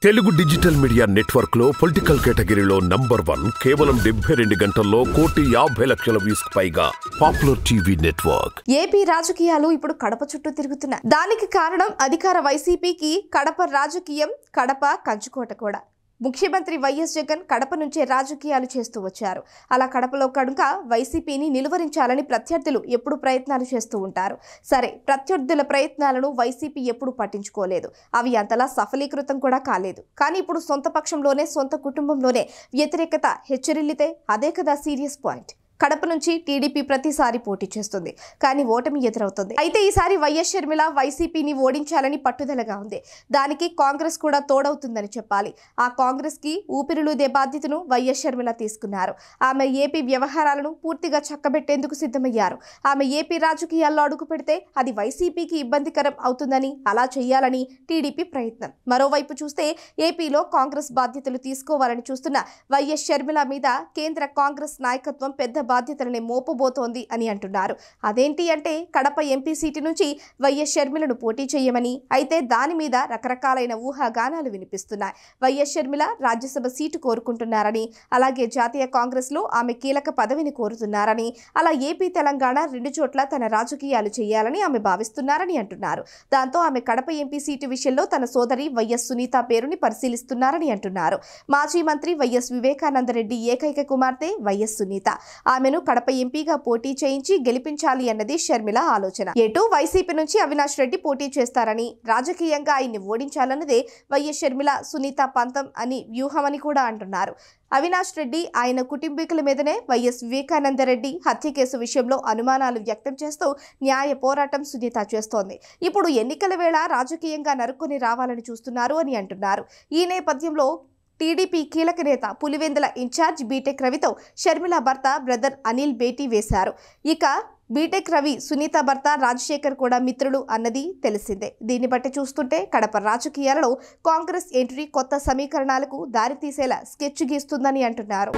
Telugu digital media network లో political కేటగిరీలో number 1 కేవలం 72 గంటల్లో 1,50,00,000 వ్యూస్ పైగా పాపులర్ టీవీ నెట్వర్క్. ఏపీ రాజకీయాలు ఇప్పుడు కడప చుట్టూ తిరుగుతున్నాయి. దానికి కారణం అధికార వైసీపీకి కడప రాజకీయం, కడప కంచుకోట కూడా. ముఖ్యమంత్రి వైఎస్ జగన్ కడప నుంచే రాజకీయాలు చేస్తూ వచ్చారు. అలా కడపలో కనుక వైసీపీని నిలువరించాలని ప్రత్యర్థులు ఎప్పుడు ప్రయత్నాలు చేస్తూ ఉంటారు. సరే, ప్రత్యర్థుల ప్రయత్నాలను వైసీపీ ఎప్పుడు పట్టించుకోలేదు. అవి అంతలా సఫలీకృతం కూడా కాలేదు. కానీ ఇప్పుడు సొంత పక్షంలోనే, సొంత కుటుంబంలోనే వ్యతిరేకత హెచ్చరిల్లితే అదే కదా సీరియస్ పాయింట్. కడప నుంచి టీడీపీ ప్రతిసారి పోటీ చేస్తుంది, కానీ ఓటమి ఎదురవుతుంది. అయితే ఈసారి వైఎస్ షర్మిల వైసీపీని ఓడించాలని పట్టుదలగా ఉంది. దానికి కాంగ్రెస్ కూడా తోడవుతుందని చెప్పాలి. ఆ కాంగ్రెస్ కి ఊపిరిలూదే బాధ్యతను వైఎస్ షర్మిల తీసుకున్నారు. ఆమె ఏపీ వ్యవహారాలను పూర్తిగా చక్కబెట్టేందుకు సిద్ధమయ్యారు. ఆమె ఏపీ రాజకీయాల్లో అడుగు పెడితే అది వైసీపీకి ఇబ్బందికరం అవుతుందని, అలా చేయాలని టీడీపీ ప్రయత్నం. మరోవైపు చూస్తే ఏపీలో కాంగ్రెస్ బాధ్యతలు తీసుకోవాలని చూస్తున్న వైఎస్ షర్మిల మీద కేంద్ర కాంగ్రెస్ నాయకత్వం పెద్ద బాధ్యతలనే మోపబోతోంది అని అంటున్నారు. అదేంటి అంటే, కడప ఎంపీ సీటు నుంచి వైఎస్ షర్మిలను పోటీ చేయమని. అయితే దాని మీద రకరకాలైన ఊహాగానాలు వినిపిస్తున్నాయి. వైఎస్ షర్మిల రాజ్యసభ సీటు కోరుకుంటున్నారని, అలాగే జాతీయ కాంగ్రెస్ లో ఆమె కీలక పదవిని కోరుతున్నారని, అలా ఏపీ తెలంగాణ 2 చోట్ల తన రాజకీయాలు చేయాలని ఆమె భావిస్తున్నారని అంటున్నారు. దాంతో ఆమె కడప ఎంపీ సీటు విషయంలో తన సోదరి వైఎస్ సునీత పేరుని పరిశీలిస్తున్నారని అంటున్నారు. మాజీ మంత్రి వైఎస్ వివేకానందరెడ్డి ఏకైక కుమార్తె వైఎస్ సునీత. ఆమెను కడప ఎంపీగా పోటీ చేయించి గెలిపించాలి అన్నది షర్మిల ఆలోచన. ఎటు వైసీపీ నుంచి అవినాష్ రెడ్డి పోటీ చేస్తారని, రాజకీయంగా ఆయన్ని ఓడించాలన్నదే వైఎస్ షర్మిల సునీత పంతం అని వ్యూహమని కూడా అంటున్నారు. అవినాష్ రెడ్డి ఆయన కుటుంబీకుల మీదనే వైఎస్ వివేకానందరెడ్డి హత్య కేసు విషయంలో అనుమానాలు వ్యక్తం చేస్తూ న్యాయ పోరాటం సునీత చేస్తోంది. ఇప్పుడు ఎన్నికల వేళ రాజకీయంగా నరుక్కొని రావాలని చూస్తున్నారు అని అంటున్నారు. ఈ నేపథ్యంలో టీడీపీ కీలక నేత పులివెందుల ఇన్ఛార్జ్ బీటెక్ రవితో షర్మిల భర్త బ్రదర్ అనిల్ భేటీ వేశారు. ఇక బీటెక్ రవి సునీత భర్త రాజశేఖర్ కూడా మిత్రులు అన్నది తెలిసిందే. దీన్ని బట్టి చూస్తుంటే కడప రాజకీయాలలో కాంగ్రెస్ ఎంట్రీ కొత్త సమీకరణాలకు దారితీసేలా స్కెచ్ గీస్తుందని అంటున్నారు.